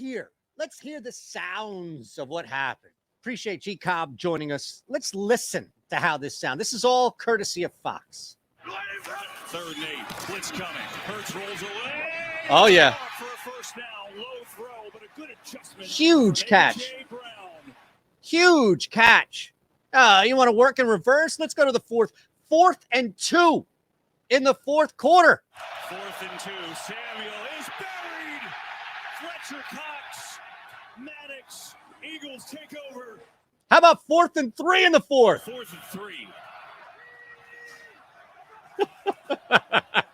hear the sounds of what happened. Appreciate G Cobb joining us. Let's listen to how this sounds. This is all courtesy of Fox. 3rd and 8, blitz coming. Hurts rolls away. Oh yeah. For a first down, low throw, but a good adjustment. Huge catch. Huge catch. You want to work in reverse? Let's go to the 4th. 4th and 2 in the 4th quarter. 4th and 2. Samuel is buried. Fletcher Cox. Maddox. Eagles take over. How about 4th and 3 in the 4th? 4th and 3.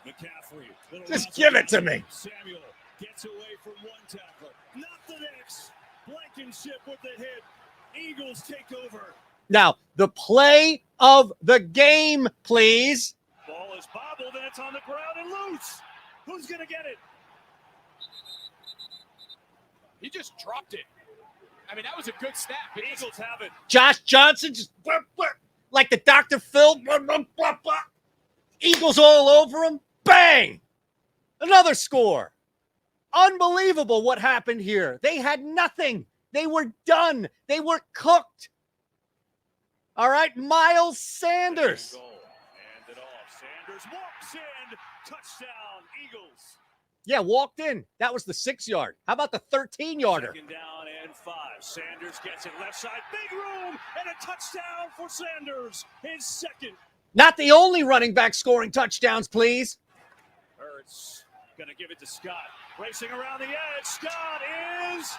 McCaffrey. Just give it to me. Samuel gets away from one tackle. Not the next. Blankenship with the hit. Eagles take over. Now, the play of the game, please. Ball is bobbled and it's on the ground and loose. Who's going to get it? He just dropped it. I mean, that was a good snap. The Eagles have it. Josh Johnson just like the Dr. Phil. Eagles all over him. Bang! Another score. Unbelievable what happened here. They had nothing. They were done. They were cooked. All right, Miles Sanders. Hand it off. Sanders walks in. Touchdown, Eagles. Yeah, walked in. That was the 6-yard. How about the 13-yarder? 2nd down and 5. Sanders gets it left side. Big room and a touchdown for Sanders. His 2nd. Not the only running back scoring touchdowns, please. Hurts going to give it to Scott. Racing around the edge. Scott is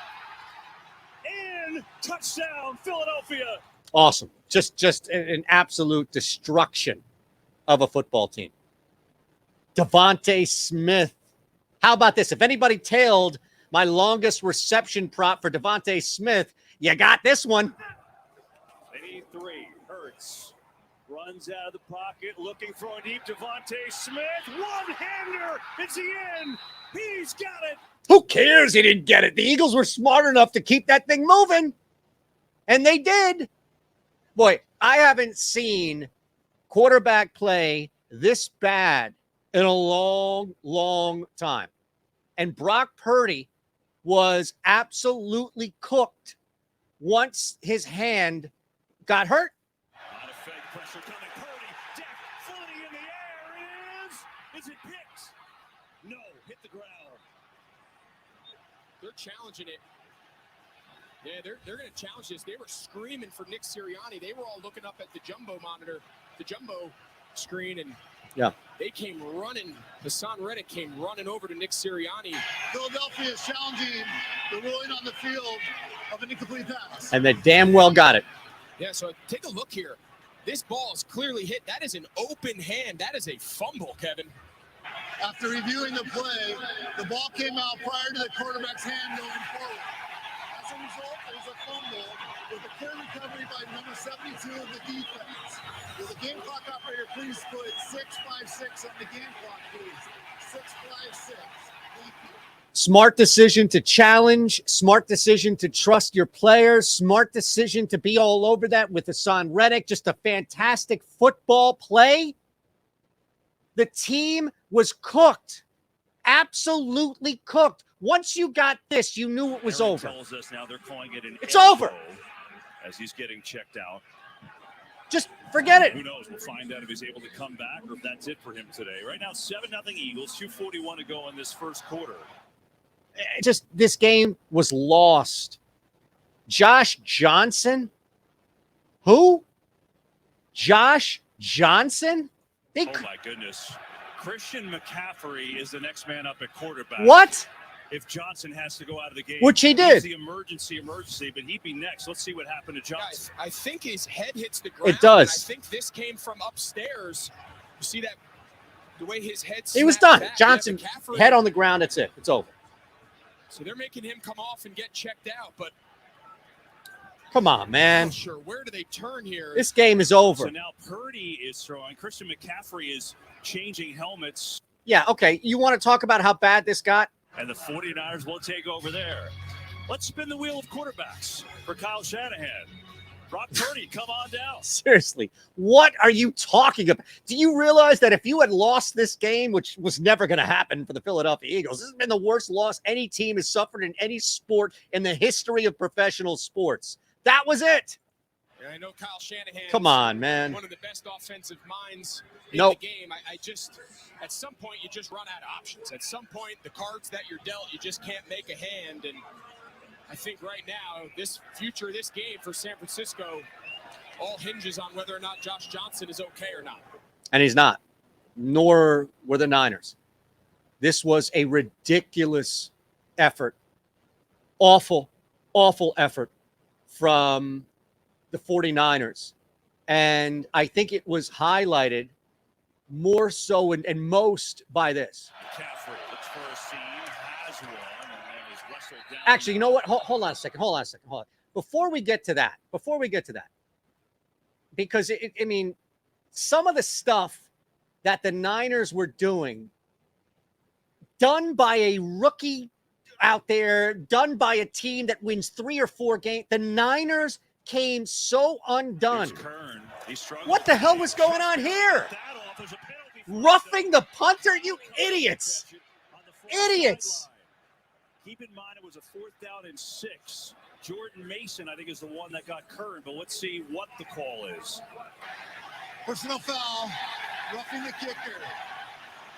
in. Touchdown, Philadelphia. Awesome. Just an absolute destruction of a football team. Devontae Smith. How about this? If anybody tailed my longest reception prop for Devontae Smith, you got this one. 83. Hurts runs out of the pocket, looking for a deep. Devontae Smith, one-hander. It's the end. He's got it. Who cares he didn't get it? The Eagles were smart enough to keep that thing moving, and they did. Boy, I haven't seen quarterback play this bad in a long, long time. And Brock Purdy was absolutely cooked once his hand got hurt. Out of fake pressure coming. Purdy, deck, floating in the air is it picked? No, hit the ground. They're challenging it. Yeah, they're going to challenge this. They were screaming for Nick Sirianni. They were all looking up at the jumbo monitor, the jumbo screen, and yeah, they came running. Hassan Reddick came running over to Nick Sirianni. Philadelphia is challenging the ruling on the field of an incomplete pass. And they damn well got it. Yeah, so take a look here. This ball is clearly hit. That is an open hand. That is a fumble, Kevin. After reviewing the play, the ball came out prior to the quarterback's hand going forward. As a result, it was a fumble with a clear recovery by number 72 of the defense. Will the game clock operator please put 656 on the game clock, please? 656. Thank you. Smart decision to challenge, smart decision to trust your players, smart decision to be all over that with Hassan Reddick. Just a fantastic football play. The team was cooked, absolutely cooked. Once you got this, you knew it was Aaron over. Tells us now they're calling it an It's over. As he's getting checked out. Just forget it. Who knows? We'll find out if he's able to come back or if that's it for him today. Right now, 7-0 Eagles, 2:41 to go in this first quarter. Just this game was lost. Josh Johnson? Who? Josh Johnson? Oh, my goodness. Christian McCaffrey is the next man up at quarterback. What? If Johnson has to go out of the game. Which he did. It's the emergency, but he'd be next. Let's see what happened to Johnson. Guys, I think his head hits the ground. It does. I think this came from upstairs. You see that? The way his head He was snapped done. back. Johnson, Yeah, McCaffrey- head on the ground. That's it. It's over. So they're making him come off and get checked out, but Come on, I'm man. not sure. Where do they turn here? This game is over. So now Purdy is throwing. Christian McCaffrey is changing helmets. Yeah, okay. You want to talk about how bad this got? And the 49ers will take over there. Let's spin the wheel of quarterbacks for Kyle Shanahan. Brock Purdy, come on down. Seriously, what are you talking about? Do you realize that if you had lost this game, which was never going to happen for the Philadelphia Eagles, this has been the worst loss any team has suffered in any sport in the history of professional sports? That was it. Yeah, I know Kyle Shanahan. Come on, man. One of the best offensive minds in Nope. the game. I just, at some point, you just run out of options. At some point, the cards that you're dealt, you just can't make a hand. And I think right now, this future, this game for San Francisco, all hinges on whether or not Josh Johnson is okay or not. And he's not, nor were the Niners. This was a ridiculous effort. Awful, awful effort from the 49ers. And I think it was highlighted more so and most by this. McCaffrey looks for a seam, has one, and then is wrestled down. Actually, you know what? Hold on a second. Hold on. Before we get to that, because I mean, some of the stuff that the Niners were doing, done by a rookie out there, done by a team that wins 3 or 4 games, the Niners came so undone. What the hell was going on here? Roughing the punter, you idiots. Idiots. Keep in mind it was a 4th down and 6. Jordan Mason, I think, is the one that got current, but let's see what the call is. Personal foul, roughing the kicker.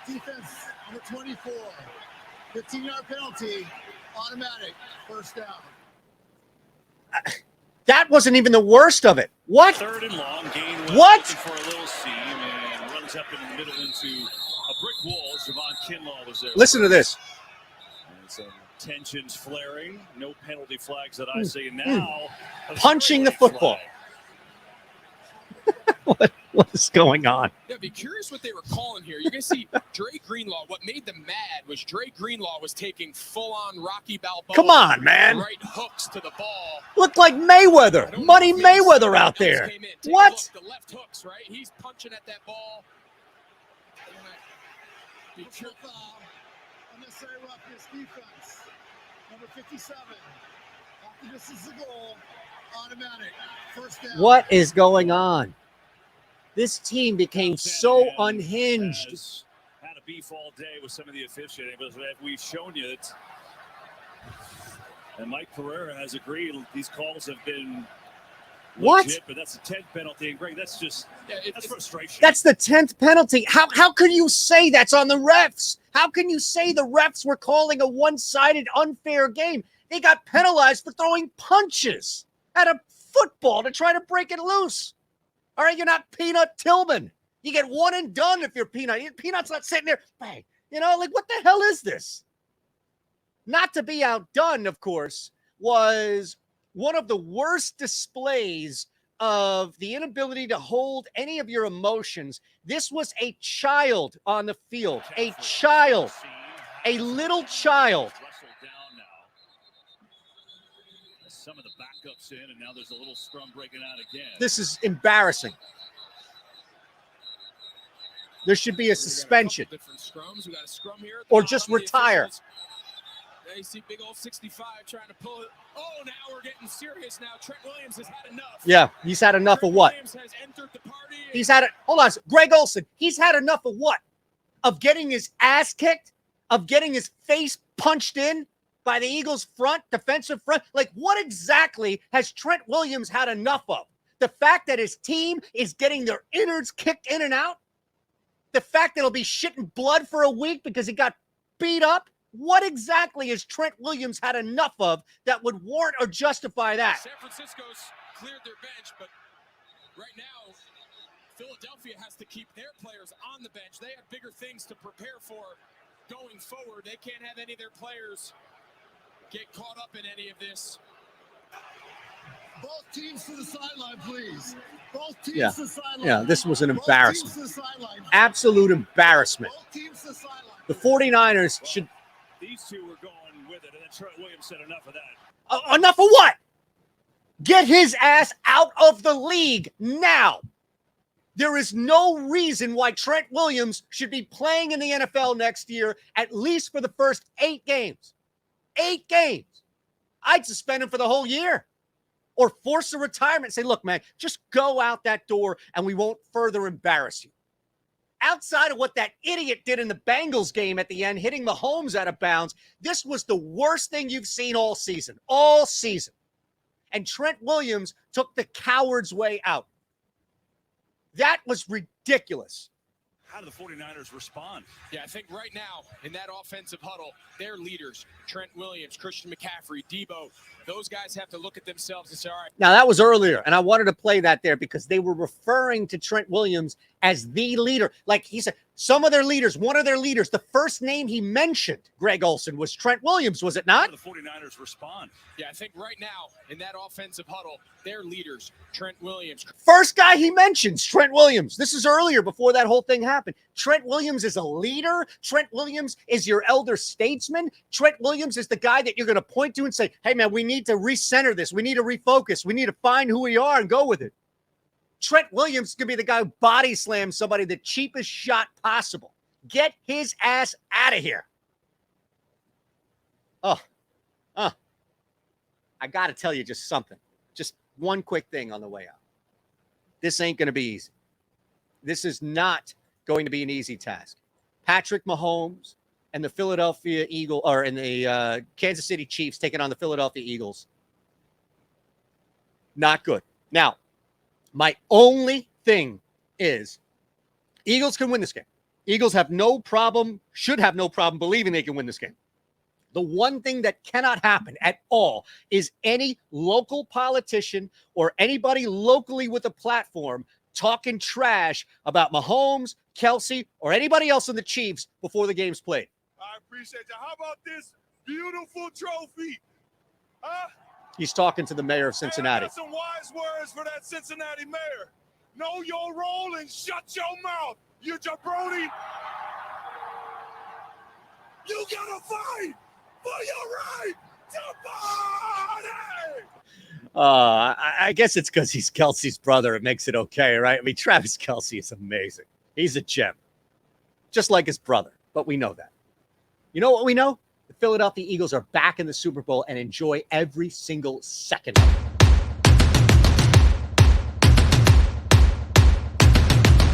Defense number 24. 15-yard penalty, automatic, first down. That wasn't even the worst of it. What? 3rd and long, gain what? For a little seam and runs up in the middle into a brick wall. Javon Kinlaw was there. Listen to this. And some tensions flaring. No penalty flags that I see now. Punching the football. What is going on? Yeah, be curious what they were calling here. You're going to see Dre Greenlaw. What made them mad was Dre Greenlaw was taking full-on Rocky Balboa. Come on, man. Right hooks to the ball. Looked like Mayweather. Money Mayweather out there. What? The left hooks, right? He's punching at that ball. Be Personal foul, unnecessary roughness, defense. Number 57. After this is the goal, automatic, first down. What is going on? This team became so unhinged. Had a beef all day with some of the officiating, but we've shown you that. And Mike Pereira has agreed these calls have been legit, but that's a 10th penalty. And Greg, that's just that's frustration. That's the 10th penalty. How can you say that's on the refs? How can you say the refs were calling a one-sided unfair game? They got penalized for throwing punches at a football to try to break it loose. All right, you're not Peanut Tillman. You get one and done if you're Peanut. Peanut's not sitting there, bang. You know, like, what the hell is this? Not to be outdone, of course, was one of the worst displays of the inability to hold any of your emotions. This was a child on the field, a child, a little child. Some of the backups in, and now there's a little scrum breaking out again. This is embarrassing. There should be a suspension. Different scrums. We got a scrum here. Or just retire. There you see big old 65 trying to pull it. Oh, now we're getting serious now. Trent Williams has had enough. Yeah, he's had enough of what? Williams has entered the party. He's had it. Hold on. Greg Olsen, he's had enough of what? Of getting his ass kicked? Of getting his face punched in by the Eagles' defensive front? Like, what exactly has Trent Williams had enough of? The fact that his team is getting their innards kicked in and out? The fact that he'll be shitting blood for a week because he got beat up? What exactly has Trent Williams had enough of that would warrant or justify that? San Francisco's cleared their bench, but right now, Philadelphia has to keep their players on the bench. They have bigger things to prepare for going forward. They can't have any of their players get caught up in any of this. Both teams to the sideline, please. Both teams to the sideline. Yeah, this was an embarrassment. Both teams to the sideline. Absolute embarrassment. Both teams to the sideline. The 49ers should... These two were going with it, and then Trent Williams said enough of that. Enough of what? Get his ass out of the league now. There is no reason why Trent Williams should be playing in the NFL next year, at least for the first 8 games. 8 games. I'd suspend him for the whole year. or force a retirement and say, look, man, just go out that door and we won't further embarrass you. Outside of what that idiot did in the Bengals game at the end, hitting Mahomes out of bounds, this was the worst thing you've seen all season. All season. And Trent Williams took the coward's way out. That was ridiculous. How do the 49ers respond? Yeah, I think right now in that offensive huddle, their leaders, Trent Williams, Christian McCaffrey, Debo, those guys have to look at themselves and say, all right. Now, that was earlier, and I wanted to play that there because they were referring to Trent Williams as the leader. Like he said, some of their leaders, one of their leaders, the first name he mentioned, Greg Olsen, was Trent Williams, was it not? How do the 49ers respond? Yeah, I think right now in that offensive huddle, their leaders, Trent Williams. First guy he mentions, Trent Williams. This is earlier before that whole thing happened. Trent Williams is a leader. Trent Williams is your elder statesman. Trent Williams is the guy that you're going to point to and say, hey, man, we need to recenter this. We need to refocus. We need to find who we are and go with it. Trent Williams is going to be the guy who body slams somebody the cheapest shot possible. Get his ass out of here. I got to tell you just something. Just one quick thing on the way out. This ain't going to be easy. This is not going to be an easy task. Patrick Mahomes and the Philadelphia Eagles, or in the Kansas City Chiefs taking on the Philadelphia Eagles. Not good. Now, my only thing is Eagles can win this game. Eagles have no problem, should have no problem believing they can win this game. The one thing that cannot happen at all is any local politician or anybody locally with a platform talking trash about Mahomes, Kelsey, or anybody else in the Chiefs before the game's played. I appreciate you. How about this beautiful trophy? Huh? He's talking to the mayor of Cincinnati. Hey, I got some wise words for that Cincinnati mayor. Know your role and shut your mouth, you jabroni. You gotta fight for your right to party. I guess it's because he's Kelsey's brother. It makes it okay, right? I mean, Travis Kelsey is amazing. He's a gem, just like his brother. But we know that. You know what we know? The Philadelphia Eagles are back in the Super Bowl and enjoy every single second of it.